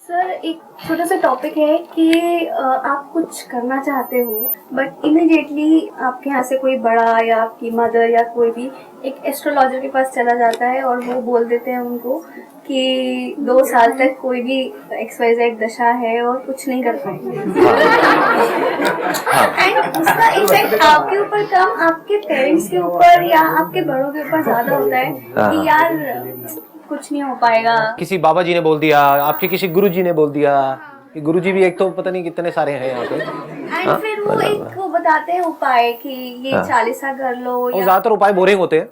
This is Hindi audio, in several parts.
सर एक छोटा सा टॉपिक है कि आप कुछ करना चाहते हो बट इमिडिएटली आपके यहाँ से कोई बड़ा या आपकी मदर या कोई भी एक एस्ट्रोलॉजर के पास चला जाता है और वो बोल देते हैं उनको कि 2 साल तक कोई भी XYZ दशा है और कुछ नहीं कर पाएंगे। एंड उसका इफेक्ट आपके ऊपर कम आपके पेरेंट्स के ऊपर या आपके बड़ों के ऊपर ज्यादा होता है कि यार कुछ नहीं हो पाएगा। किसी बाबा जी ने बोल दिया, आपके किसी गुरु जी ने बोल दिया कि गुरु जी भी एक तो पता नहीं कितने सारे हैं यहाँ पे। एंड फिर वो एक वो बताते हैं उपाय कि ये 40 कर लो। और ज्यादातर उपाय बोरिंग होते हैं,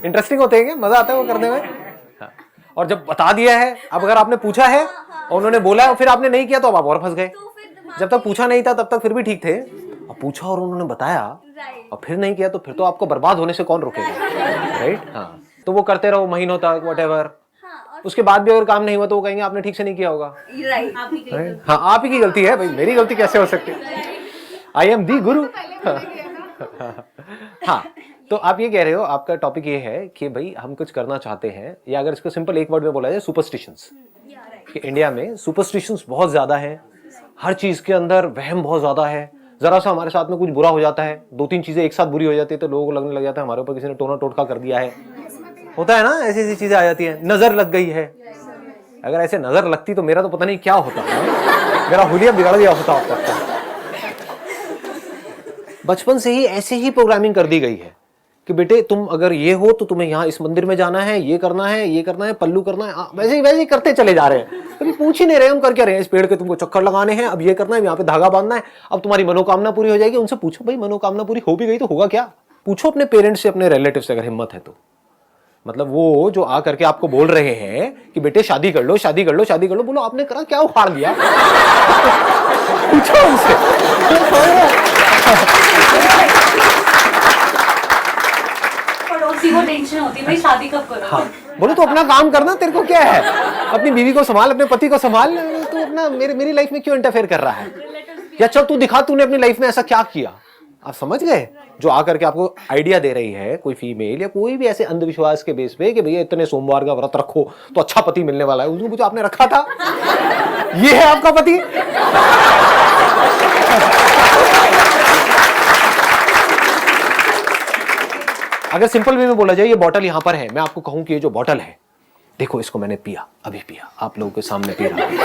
इंटरेस्टिंग होते हैं, क्या मजा आता है वो करने में। और जब बता दिया है, अब अगर आपने पूछा है और उन्होंने बोला है और फिर आपने नहीं किया तो अब आप और फंस गए। जब तक पूछा नहीं था तब तक फिर भी ठीक थे, अब पूछा और उन्होंने बताया और फिर नहीं किया तो फिर तो आपको बर्बाद होने से कौन रोकेगा, राइट। हाँ, तो वो करते रहो महीनों तक, व्हाटएवर। उसके बाद भी अगर काम नहीं हुआ तो वो कहेंगे आपने ठीक से नहीं किया होगा। हाँ, आप ही की गलती है भाई, मेरी गलती कैसे हो सकती है, आई एम दी गुरु। हाँ, तो आप ये कह रहे हो, आपका टॉपिक ये है कि भाई हम कुछ करना चाहते हैं, या अगर इसको सिंपल एक वर्ड में बोला जाए सुपरस्टिशंस, कि इंडिया में सुपरस्टिशंस बहुत ज्यादा है, हर चीज के अंदर वहम बहुत ज्यादा है। जरा सा हमारे साथ में कुछ बुरा हो जाता है, 2-3 चीजें एक साथ बुरी हो जाती है तो लोगों को लगने लग जाता है हमारे ऊपर किसी ने टोना टोटका कर दिया है, होता है ना, ऐसी ऐसी चीजें आ जाती हैं। नजर लग गई है, अगर ऐसे नजर लगती तो मेरा तो पता नहीं क्या होता है, मेरा हुलिया बिगड़ गया होता। बचपन से ही ऐसे ही प्रोग्रामिंग कर दी गई है कि बेटे तुम अगर ये हो तो तुम्हें यहाँ इस मंदिर में जाना है, ये करना है, ये करना है, पल्लू करना है, वैसे ही करते चले जा रहे हैं। कभी पूछ ही नहीं रहे हम कर क्या रहे हैं। इस पेड़ के तुमको चक्कर लगाने हैं, अब ये करना है, यहाँ पे धागा बांधना है, अब तुम्हारी मनोकामना पूरी हो जाएगी। उनसे पूछो भाई मनोकामना पूरी हो भी गई तो होगा क्या, पूछो अपने पेरेंट्स से, अपने रिलेटिव से, अगर हिम्मत है तो। मतलब वो जो आ करके आपको बोल रहे हैं कि बेटे शादी कर लो, शादी कर लो, शादी कर लो, बोलो आपने करा क्या, उखाड़ लिया। पूछो उनसे। को टेंशन होती है भाई शादी कब करो। हाँ, बोलो तो अपना काम करना, तेरे को क्या है, अपनी बीवी को संभाल, अपने पति को संभाल, तू अपना मेरी लाइफ में क्यों इंटरफेयर कर रहा है। या चल तू दिखा तूने अपनी लाइफ में ऐसा क्या किया। आप समझ गए, जो आकर के आपको आइडिया दे रही है कोई फीमेल या कोई भी ऐसे अंधविश्वास के बेस पे कि भैया इतने सोमवार का व्रत रखो तो अच्छा पति मिलने वाला है, उसको आपने रखा था, ये है आपका पति। अगर सिंपल वे में बोला जाए, ये बॉटल यहां पर है, मैं आपको कहूं कि ये जो बॉटल है, देखो इसको मैंने पिया, अभी पिया, आप लोगों के सामने पी रहा हूं।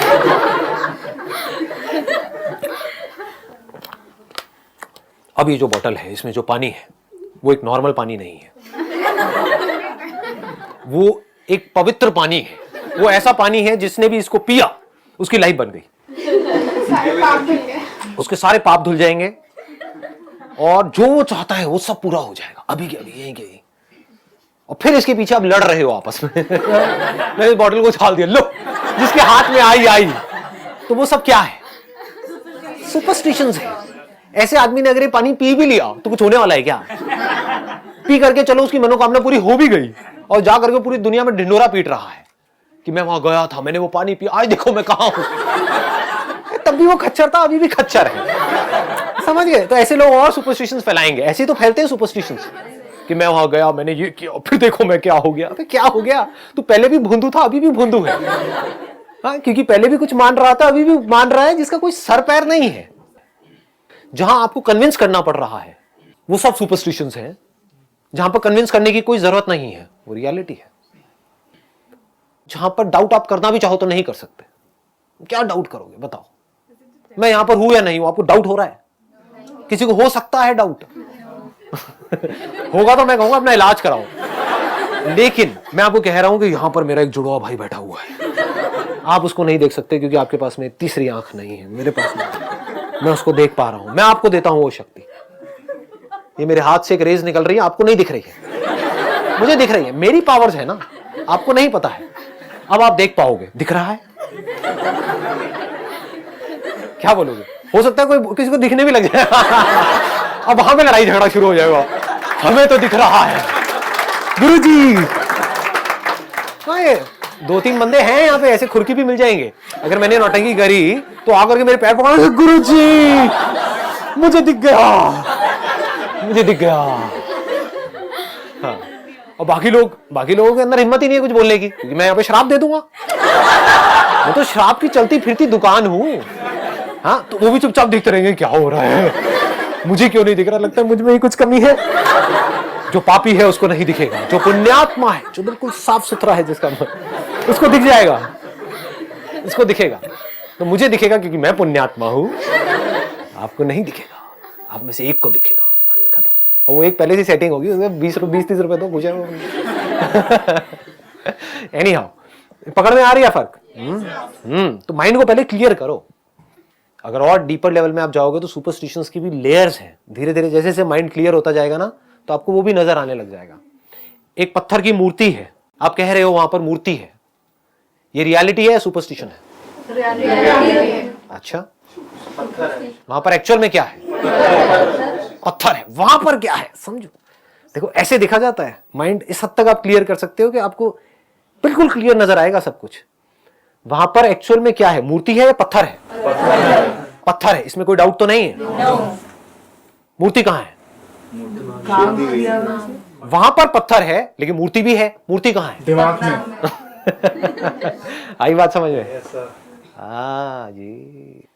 अब ये जो बॉटल है, इसमें जो पानी है वो एक नॉर्मल पानी नहीं है, वो एक पवित्र पानी है। वो ऐसा पानी है जिसने भी इसको पिया उसकी लाइफ बन गई, उसके सारे पाप धुल जाएंगे और जो वो चाहता है वो सब पूरा हो जाएगा, अभी के अभी, यहीं के यहीं। और फिर इसके पीछे आप लड़ रहे हो आपस में। मैंने इस बॉटल को छाल दिया, लो जिसके हाथ में आई। तो वो सब क्या है, सुपरस्टिशंस है। ऐसे आदमी ने अगर ये पानी पी भी लिया तो कुछ होने वाला है क्या, पी करके चलो उसकी मनोकामना पूरी हो भी गई और जा करके पूरी दुनिया में ढिंडोरा पीट रहा है कि मैं वहां गया था, मैंने वो पानी पिया, आज देखो मैं कहां हूं। तब भी वो खच्चर था, अभी भी खच्चर है, समझ गए। तो ऐसे लोग और सुपरस्टिशंस फैलाएंगे, ऐसे तो फैलते हैं सुपरस्टिशंस कि मैं वहां गया, मैंने ये किया, फिर देखो मैं क्या हो गया। अबे क्या हो गया, तू पहले भी भुंदू था, अभी भी भुंदू है। हाँ, क्योंकि पहले भी कुछ मान रहा था, अभी भी मान रहा है, जिसका कोई सर पैर नहीं है। जहां आपको कन्विंस करना पड़ रहा है वो सब सुपरस्टिशंस हैं, जहां पर कन्विंस करने की कोई जरूरत नहीं है वो रियलिटी है। जहां पर डाउट आप करना भी चाहो तो नहीं कर सकते। क्या डाउट करोगे बताओ, मैं यहां पर हूं या नहीं हूं, आपको डाउट हो रहा है, किसी को हो सकता है डाउट। होगा तो मैं कहूंगा अपना इलाज कराओ, लेकिन मैं आपको कह रहा हूं कि यहां पर मेरा एक जुड़वा भाई बैठा हुआ है, आप उसको नहीं देख सकते क्योंकि आपके पास में तीसरी आंख नहीं है, मेरे पास नहीं, मैं उसको देख पा रहा हूं, मैं आपको देता हूं वो शक्ति। ये मेरे हाथ से एक रेज निकल रही है, आपको नहीं दिख रही है, मुझे दिख रही है, मेरी पावर्स है ना, आपको नहीं पता है, अब आप देख पाओगे। दिख रहा है, क्या बोलोगे, हो सकता है कोई किसी को दिखने भी लग जाए। अब वहां पे लड़ाई झगड़ा शुरू हो जाएगा, हमें तो दिख रहा है गुरुजी। हाँ, ये 2-3 बंदे हैं यहाँ पे, ऐसे खुरकी भी मिल जाएंगे। अगर मैंने नौटंकी करी तो आकर के मेरे पैर पकड़ा, गुरुजी मुझे दिख गया, मुझे दिख गया। हाँ, और बाकी लोगों के अंदर हिम्मत ही नहीं है कुछ बोलने की, क्योंकि मैं यहाँ पे श्राप दे दूंगा। मैं तो शराब की चलती फिरती दुकान हूं। हाँ, तो वो भी चुपचाप देखते रहेंगे क्या हो रहा है, मुझे क्यों नहीं दिख रहा, लगता है मुझ में ही कुछ कमी है। जो पापी है उसको नहीं दिखेगा, जो पुण्यात्मा है, जो बिल्कुल साफ सुथरा है, जिसका उसको दिख जाएगा, उसको दिखेगा। तो मुझे दिखेगा क्योंकि मैं पुण्यात्मा हूं, आपको नहीं दिखेगा, आप में से एक को दिखेगा, बस खत्म। और वो एक पहले से सेटिंग होगी, 20-30 रुपए तो पूछे। एनी हाउ, पकड़ में आ रही है फर्क? तो माइंड को पहले क्लियर करो। अगर और डीपर लेवल में आप जाओगे तो सुपरस्टिशंस की भी लेयर्स हैं। धीरे धीरे जैसे जैसे माइंड क्लियर होता जाएगा ना, तो आपको वो भी नजर आने लग जाएगा। एक पत्थर की मूर्ति है, आप कह रहे हो वहां पर मूर्ति है, ये रियलिटी है या सुपरस्टिशन है? अच्छा, वहां पर एक्चुअल में क्या है? पत्थर है। वहां पर क्या है समझो। देखो ऐसे देखा जाता है माइंड, इस हद तक आप क्लियर कर सकते हो कि आपको बिल्कुल क्लियर नजर आएगा सब कुछ। वहां पर एक्चुअल में क्या है? मूर्ति है या पत्थर है? पत्थर है, इसमें कोई डाउट तो नहीं है। मूर्ति कहां है? वहां पर पत्थर है लेकिन मूर्ति भी है। मूर्ति कहां है? दिमाग में। आई बात समझ में? हाँ जी,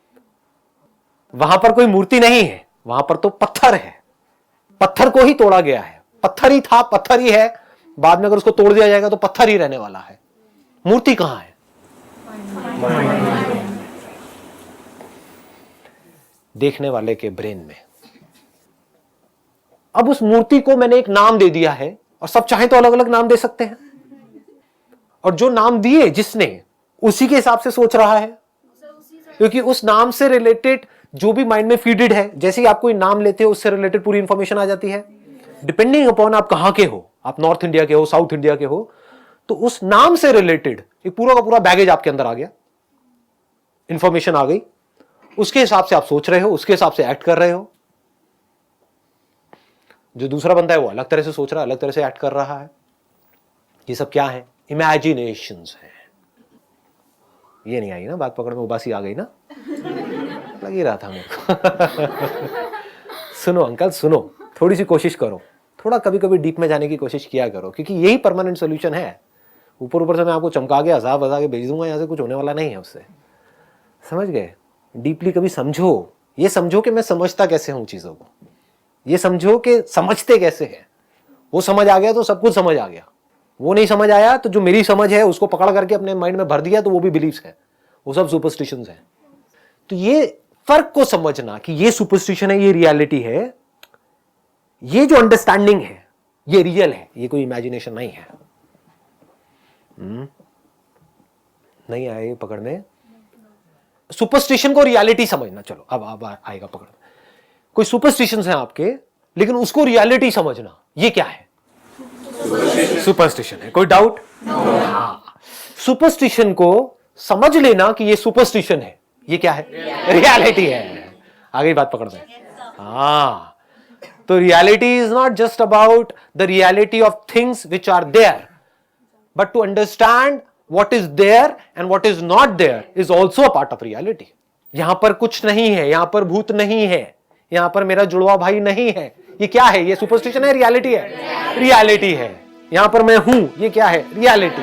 वहां पर कोई मूर्ति नहीं है, वहां पर तो पत्थर है। पत्थर को ही तोड़ा गया है, पत्थर ही था, पत्थर ही है। बाद में अगर उसको तोड़ दिया जाएगा तो पत्थर ही रहने वाला है। मूर्ति कहां है? देखने वाले के ब्रेन में। अब उस मूर्ति को मैंने एक नाम दे दिया है, और सब चाहे तो अलग अलग नाम दे सकते हैं, और जो नाम दिए जिसने, उसी के हिसाब से सोच रहा है, क्योंकि उस नाम से रिलेटेड जो भी माइंड में फीडेड है, जैसे ही आप कोई नाम लेते हो उससे रिलेटेड पूरी इंफॉर्मेशन आ जाती है। डिपेंडिंग अपॉन आप कहां के हो, आप नॉर्थ इंडिया के हो, साउथ इंडिया के हो, तो उस नाम से रिलेटेड एक पूरा का पूरा बैगेज आपके अंदर आ गया, इंफॉर्मेशन आ गई, उसके हिसाब से आप सोच रहे हो, उसके हिसाब से एक्ट कर रहे हो। जो दूसरा बंदा है वो अलग तरह से सोच रहा है, अलग तरह से एक्ट कर रहा है। ये सब क्या है? इमेजिनेशंस है। ये नहीं आई ना बात पकड़ में, उबासी आ गई ना? लग ही रहा था मेरे को। सुनो अंकल सुनो, थोड़ी सी कोशिश करो, थोड़ा कभी कभी डीप में जाने की कोशिश किया करो, क्योंकि यही परमानेंट सोल्यूशन है। ऊपर ऊपर से मैं आपको चमका के अजाब बजा के भेज दूंगा, यहां से कुछ होने वाला नहीं है उससे। समझ गए? डीपली कभी समझो, ये समझो कि मैं समझता कैसे हूं चीजों को, ये समझो कि समझते कैसे हैं। वो समझ आ गया तो सब कुछ समझ आ गया, वो नहीं समझ आया तो जो मेरी समझ है उसको पकड़ करके अपने माइंड में भर दिया तो वो भी बिलीव्स है, वो सब सुपरस्टिशंस है। तो ये फर्क को समझना कि ये सुपरस्टिशन है, ये रियलिटी है, ये जो अंडरस्टैंडिंग है ये रियल है, ये कोई इमेजिनेशन नहीं है। नहीं आए पकड़ में? सुपरस्टिशन को रियलिटी समझना। चलो अब आएगा पकड़ में। कोई सुपरस्टिशंस हैं आपके, लेकिन उसको रियलिटी समझना, ये क्या है? सुपरस्टिशन है। कोई डाउट? सुपरस्टिशन को समझ लेना कि ये सुपरस्टिशन है, ये क्या है? रियलिटी है। आगे बात पकड़ में। हाँ, तो reality is not just about the reality of things which are there, but to understand what is there and what is not there is also a part of reality. यहां पर कुछ नहीं है, यहां पर भूत नहीं है, यहां पर मेरा जुड़वा भाई नहीं है। ये क्या है? ये सुपरस्टिशन है, रियलिटी है? रियलिटी है। यहां पर मैं हूं, ये क्या है? रियलिटी।